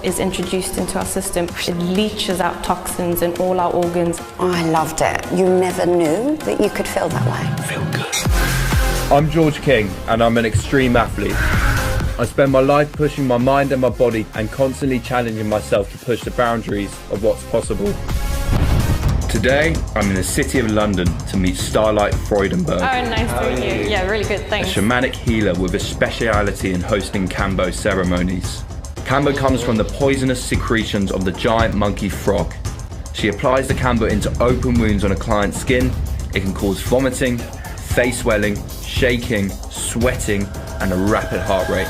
Is introduced into our system. It leaches out toxins in all our organs. Oh, I loved it. You never knew that you could feel that way. Feel good. I'm George King and I'm an extreme athlete. I spend my life pushing my mind and my body and constantly challenging myself to push the boundaries of what's possible. Today, I'm in the city of London to meet Starlight Freudenberg. Oh, nice to meet you. Yeah, really good, thanks. A shamanic healer with a speciality in hosting Kambo ceremonies. Kambo comes from the poisonous secretions of the giant monkey frog. She applies the Kambo into open wounds on a client's skin. It can cause vomiting, face swelling, shaking, sweating, and a rapid heart rate.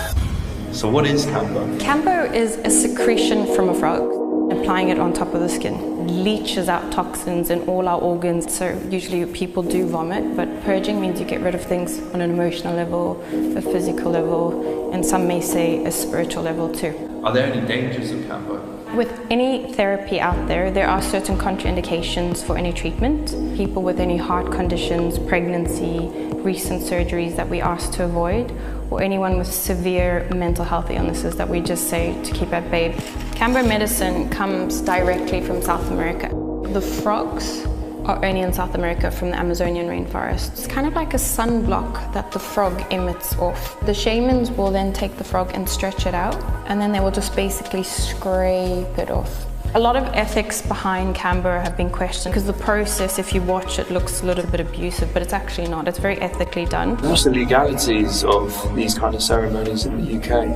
So what is Kambo? Kambo is a secretion from a frog. Applying it on top of the skin leaches out toxins in all our organs. So usually people do vomit, but purging means you get rid of things on an emotional level, a physical level, and some may say a spiritual level too. Are there any dangers of Kambo? With any therapy out there, there are certain contraindications for any treatment. People with any heart conditions, pregnancy, recent surgeries that we ask to avoid, or anyone with severe mental health illnesses that we just say to keep at bay. Kambo medicine comes directly from South America. The frogs are only in South America from the Amazonian rainforest. It's kind of like a sunblock that the frog emits off. The shamans will then take the frog and stretch it out, and then they will just basically scrape it off. A lot of ethics behind Kambo have been questioned because the process, if you watch it, looks a little bit abusive, but it's actually not. It's very ethically done. What's the legalities of these kind of ceremonies in the UK?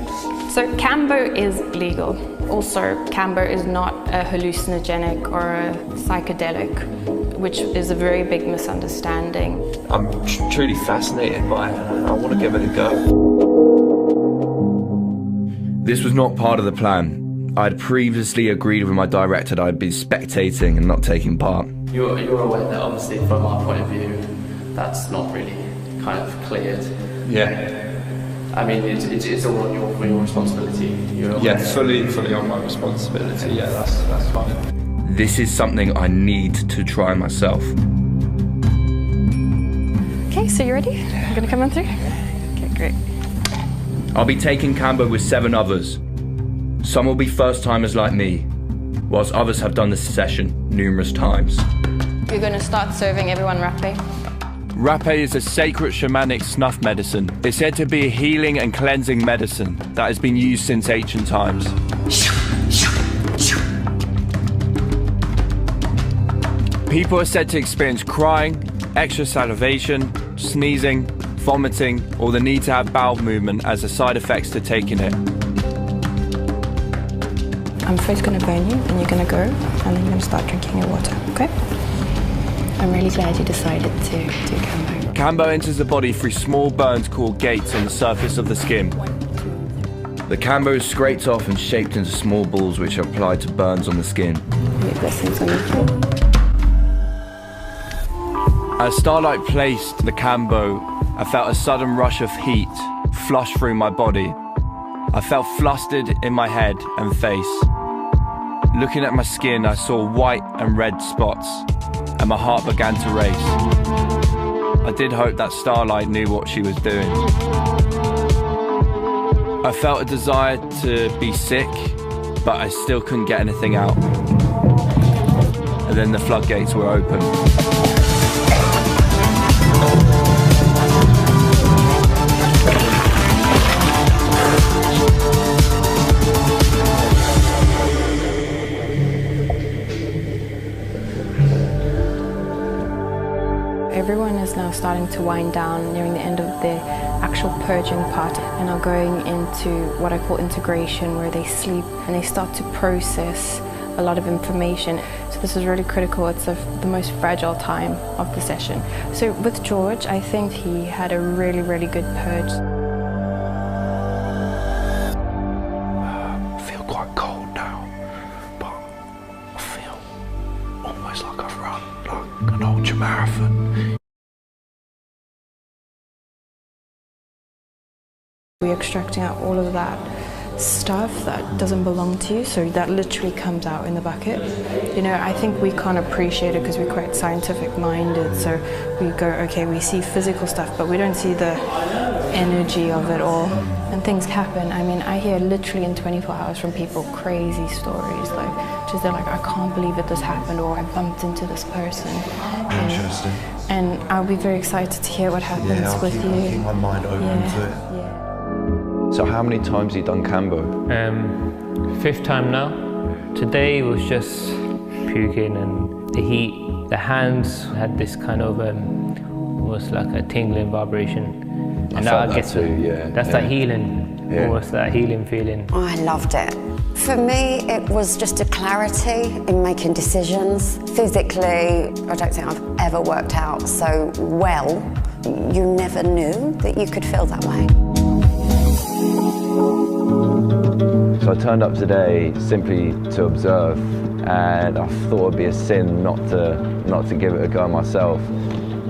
So Kambo is legal. Also, Kambo is not a hallucinogenic or a psychedelic, which is a very big misunderstanding. I'm truly fascinated by it and I want to give it a go. This was not part of the plan. I had previously agreed with my director that I'd be spectating and not taking part. You're aware that obviously from our point of view, that's not really kind of cleared. Yeah. I mean, it's all on your responsibility. Yeah, fully on my responsibility. Yeah, that's fine. This is something I need to try myself. Okay, so you ready? You're gonna come on through? Okay, great. I'll be taking Kambo with 7 others. Some will be first-timers like me, whilst others have done this session numerous times. You're gonna start serving everyone rapé. Rapé is a sacred shamanic snuff medicine. It's said to be a healing and cleansing medicine that has been used since ancient times. People are said to experience crying, extra salivation, sneezing, vomiting, or the need to have bowel movement as a side effects to taking it. I'm first gonna burn you, then you're gonna go, and then you're gonna start drinking your water, okay? I'm really glad you decided to do Kambo. Kambo enters the body through small burns called gates on the surface of the skin. The Kambo is scraped off and shaped into small balls which are applied to burns on the skin. Your blessings on you. As Starlight placed the Kambo, I felt a sudden rush of heat flush through my body. I felt flustered in my head and face. Looking at my skin, I saw white and red spots, and my heart began to race. I did hope that Starlight knew what she was doing. I felt a desire to be sick, but I still couldn't get anything out. And then the floodgates were open. Everyone is now starting to wind down, nearing the end of the actual purging part, and are going into what I call integration, where they sleep and they start to process a lot of information. So this is really critical. It's the most fragile time of the session. So with George, I think he had a really, really good purge. I feel quite cold now, but I feel almost like I've run like an ultra marathon. We're extracting out all of that stuff that doesn't belong to you, so that literally comes out in the bucket. You know, I think we can't appreciate it because we're quite scientific minded, so we go, okay, we see physical stuff, but we don't see the energy of it all. and things happen. I mean, I hear literally in 24 hours from people crazy stories, like just they're like, I can't believe that this happened, or I bumped into this person. Interesting. And I'll be very excited to hear what happens with you. I'll keep my mind open to it. Yeah. So how many times have you done Cambo? 5th time now. Today was just puking and the heat. The hands had this kind of almost like a tingling vibration. And felt that too, yeah. That's that healing, almost that healing feeling. I loved it. For me, it was just a clarity in making decisions. Physically, I don't think I've ever worked out so well. You never knew that you could feel that way. So I turned up today simply to observe, and I thought it'd be a sin not to give it a go myself.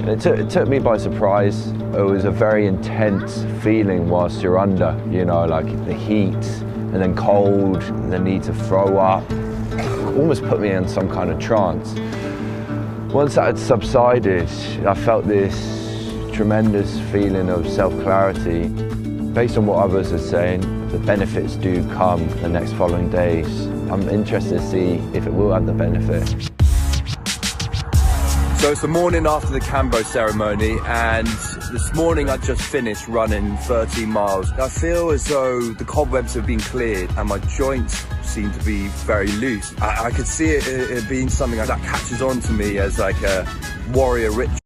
And it took me by surprise. It was a very intense feeling whilst you're under, you know, like the heat, and then cold, and the need to throw up. It almost put me in some kind of trance. Once that had subsided, I felt this tremendous feeling of self-clarity. Based on what others are saying, the benefits do come the next following days. I'm interested to see if it will have the benefit. So it's the morning after the Cambo ceremony, and this morning I just finished running 13 miles. I feel as though the cobwebs have been cleared and my joints seem to be very loose. I could see it being something that catches on to me as like a warrior ritual.